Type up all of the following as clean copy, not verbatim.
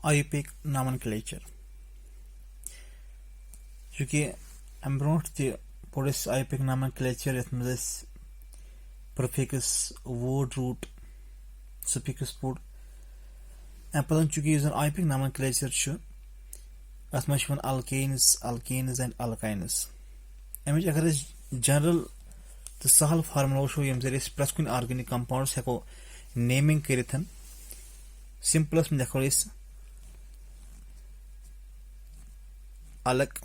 IUPAC nomenclature. चूँकि अम brought पोड़ IUPAC nomenclature यथ मज prefix word root suffix पोड़ अम पतन चूँकि IUPAC nomenclature अत मज alkanes and alkynes अमिच अगर जनरल तो सहल फार्मुला वो यम जरिए प्रत कुन ऑर्गेनिक कंपाउंड्स हेको नेमिंग करिथन सिंपलस में देखो इस alk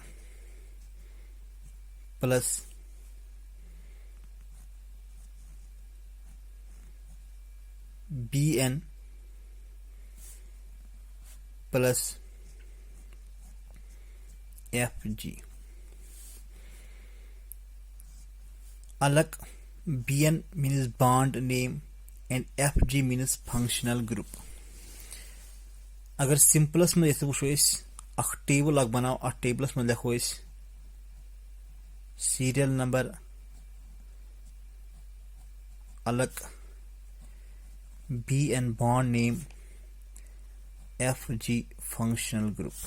plus BN plus FG alk BN means bond name and FG means functional group. अगर सिंपलस में वो अख टेबल अख बनाओ अ टेबलस में लिखो सीरियल नंबर अलग BN bond name FG functional group.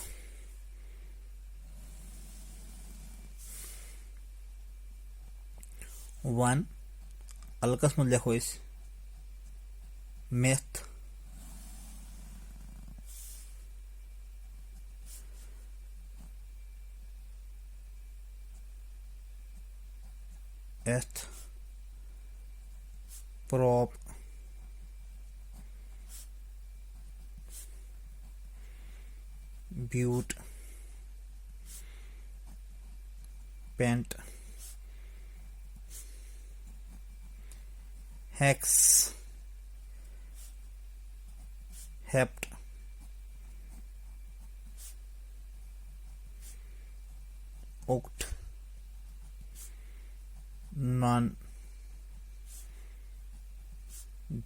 वन अलकस में लिखो meth eth prop but pent hex hept oct non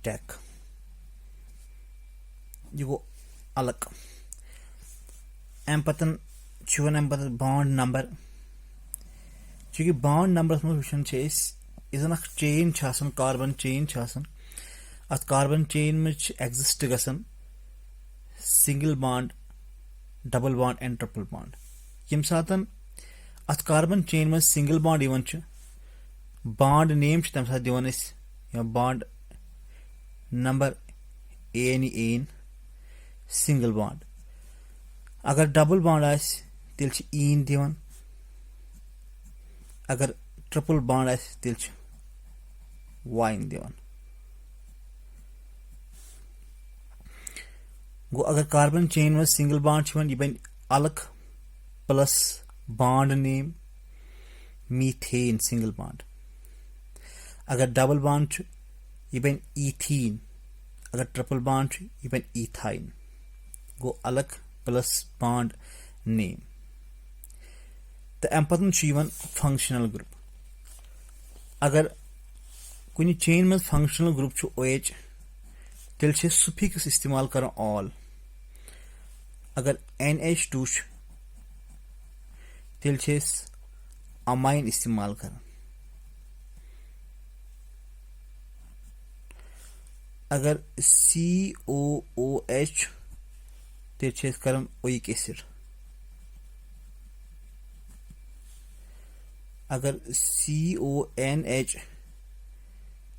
deck ये वो अलग एम्पतन चुवन एम्पतन बॉन्ड नंबर चूँकि बॉन्ड नंबर में वुचन इजन अख चेन कार्बन चेन अत कार्बन चेन में एग्जिस्ट गसन single bond double bond and triple bond यम सातन अत कार्बन चेन में single bond even bond name तम साथ दिवन या बॉन्ड नंबर एन सिंगल बॉन्ड अगर डबल बॉन्ड आस तेल ईन दिवन अगर ट्रिपल बॉन्ड आस तेल वाइन दिवन गो अगर कार्बन चेन में सिंगल बॉन्ड यह बन अलग plus bond name methane single bond अगर डबल बॉन्ड यह बन ईथीन अगर ट्रिपल बॉन्ड यह बन ईथाइन गो अलग प्लस बॉन्ड नेम तो अम पतन फंक्शनल ग्रुप अगर कुछ चेन में फंक्शनल ग्रुप OH तेल सुफिक्स इस्तेमाल कर ऑल अगर NH2 तेल अमाइन इस्तेमाल कर अगर COOH तेल कर ओइक एसिड अगर CONH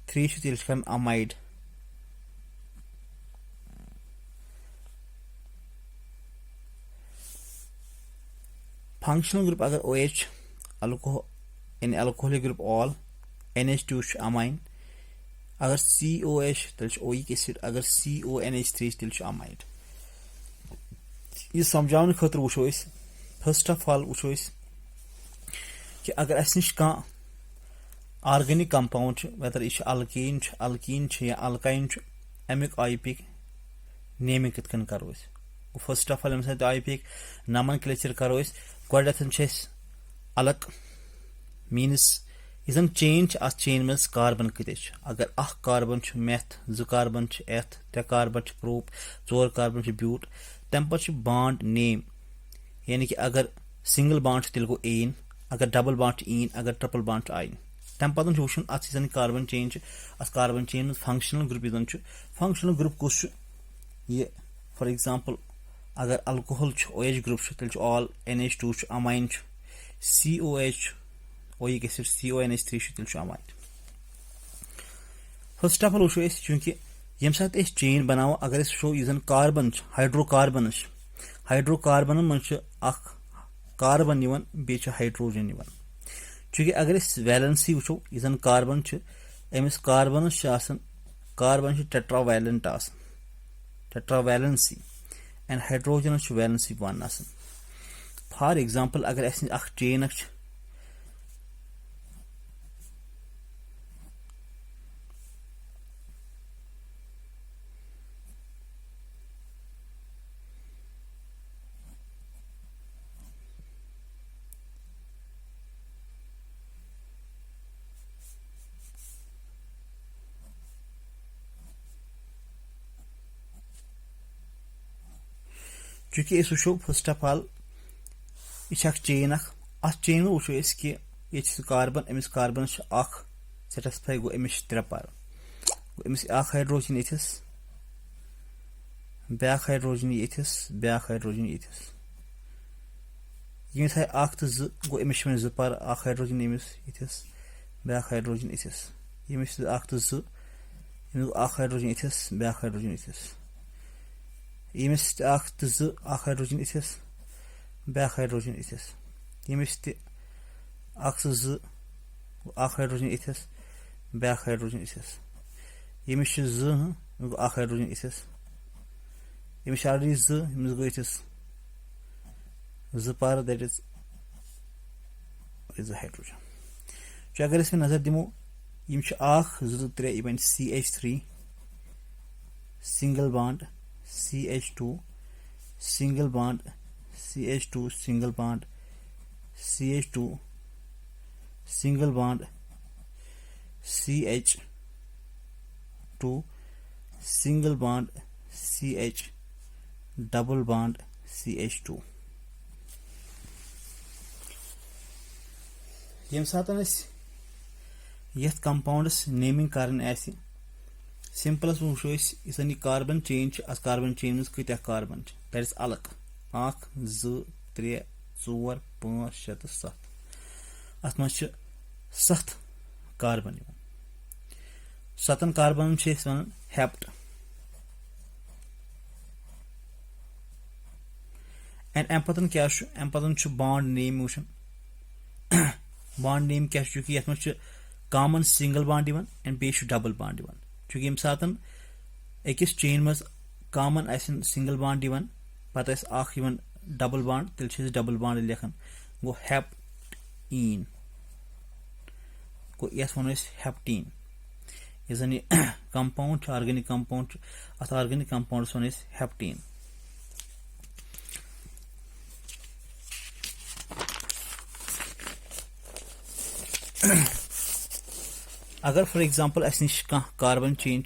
3 तेल कर अमाइड फंक्शनल ग्रुप अगर OH alcoholic group all NH2 amine अगर COH तेल ओइक एसिड अगर CONH3 तेल अमाइड यह समझाने खतर वो फर्स्ट ऑफ ऑल वो कि अगर अस नश ऑर्गेनिक कंपाउंड वेदर यह अल्कीन या अल्काइन अमुक IUPAC नेमिंग कितन करो first of all IUPAC nomenclature करो गोडन अलग मीनस यह चेन चेन में कार्बन कत अगर अख कार्बन मेथ जो कार्बन एथ 3 कार्बन प्रोप 4 कार्बन ब्यूट तम पे बॉन्ड नेम यानी कि अगर सिंगल बॉन्ड तेल गो एन अगर डबल बॉन्ड ईन अगर ट्रिपल बॉन्ड आइन तम पे वो अत कार्बन चेन अत कार्बन चेन में फंक्शनल ग्रुप फंक्शनल ग्रुप कुछ ये फॉर एग्जांपल अगर अल्कोहल OH ग्रुप तेल all NH2 amine COH oic acid CONH3 तेल अमाइन। फर्स्ट ऑफ ऑल वो चूंकि यम साथ चेन बनाओ अगर वो यह कार्बन हाइड्रोकार्बन मन कार्बन बे हाइड्रोजन चूंकि अगर वैलेंसी वो यह कार्बन अमिस carbon tetravalency and hydrogen valency 1 for example अगर चेन चूंकि वो फर्स्ट ऑफ ऑल यह चेन चेन वो कि ये कार्बन अमिस कार्बन सेटिस्फाई गो अमिस 3 पर अमिस हाइड्रोजन यथिस ब्या हाइड्रोजन यथिस ब्या हाइड्रोजन यथिस यमिस तो 2 गो अमिस 2 पर हाइड्रोजन यमिस यथिस ब्या हाइड्रोजन यथिस यमिस तो 2 हाइड्रोजन यथिस ब्या हाइड्रोजन यथिस यमिस तो 2 हाइड्रोजन यथिस ब्या हाइड्रोजन यथिस यमिस तो 2 हाइड्रोजन यथिस ब्या हाइड्रोजन यथिस यमिस 2 हाइड्रोजन यथिस यमिस ऑलरेडी 2 यमिस गो यथिस 2 पर दैट इज हाइड्रोजन अगर नजर दिमो यम 2 3 यह CH3 single bond CH2 single bond CH2 single bond CH2 single bond CH2 single bond CH double bond CH2 यम सात यथ कंपाउंडस नेमिंग करन सिंपलस वो यह कार्बन चेन कार्बन चेन में कत्या carbon that is अलग 1 2 3 4 5 6 तो 7 अत मज 7 कार्बन 7 कार्बन वन हेप्ट एंड अम क्या बॉन्ड नेम वुचन बॉन्ड नेम क्या चूंकि ये मज कॉमन सिंगल बॉन्ड एंड बे डबल बॉन्ड चूंकि यम सात अकिस चेन मज कॉमन सिंगल बॉन्ड पत डबल बॉन्ड तेल डबल बॉन्ड लेखन गो हेप्टीन गो ये वो हेप्टीन यह जन कंपाउंड ऑर्गेनिक कंपाउंड अत ऑर्गेनिक कंपाउंड वन हेप्टीन अगर फॉर एग्जांपल अस निश कार्बन चेन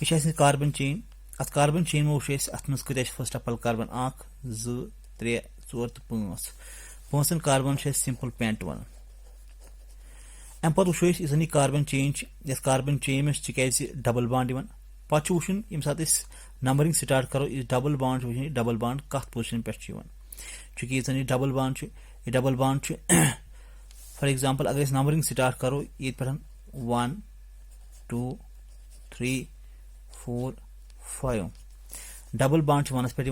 यह कार्बन चेन अत कार्बन चेन में वो अत मज कत फर्स्ट ऑफ ऑल कार्बन 1 2 3 4 तो 5 कार्बन सिंपल पेंट वन अम पे वो यह carbon chain yes carbon chain में डबल बॉन्ड पे वुन यम सात नंबरिंग स्टार्ट करो डबल बॉन्ड वो डबल बॉन्ड कत पोजिशन पे चूंकि यह डबल बॉन्ड फॉर एग्जांपल अगर नंबरिंग स्टार्ट करो ये पे 1 2 3 4 5 डबल बॉन्ड वनस पे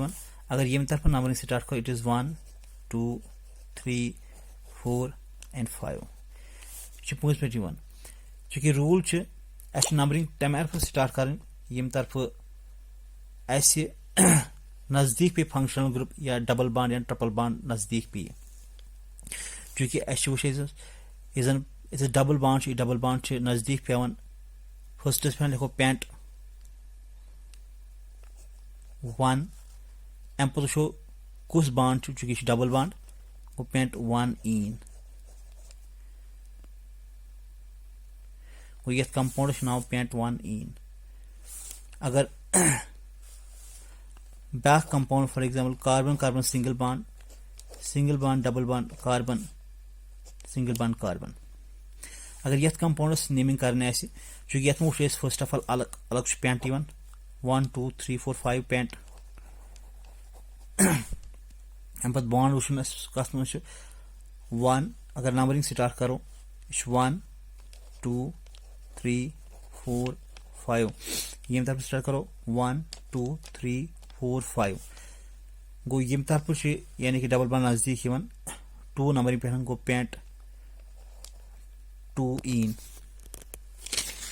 अगर यम तरफ नंबरिंग स्टार्ट करो इट इज 1 2 3 4 एंड 5 पोज पे चूंकि रूल नंबरिंग तम तरफ स्टार्ट कर यम तरफ नजदीक पे फंक्शनल ग्रुप या डबल बॉन्ड या ट्रिपल बॉन्ड नजदीक पे चूंकि वो डबल बॉन्ड नजदीक पे फर्स्ट पे लिखो पेंट 1 अम पे वो कुस बॉन्ड चूंकि डबल बॉन्ड वो पेंट 1 इन वो ये कंपाउंड नाव पेंट 1 इन अगर back compound for example carbon carbon single bond double bond carbon single bond carbon अगर ये कंपाउंडस नेमिंग करने चूंकि ये वो फर्स्ट ऑफ ऑल अलग अलग पेंट 1 2 3 4 5 पेंट अम पे बॉन्ड वो कत मज 1 अगर नंबरिंग स्टार्ट करो 1 2 3 4 5 ये तरफ स्टार्ट करो 1 2 3 4 5 गो ये तरफ यानी कि डबल बॉन्ड नजदीक 2 नंबरिंग पे गो पेंट 2 इन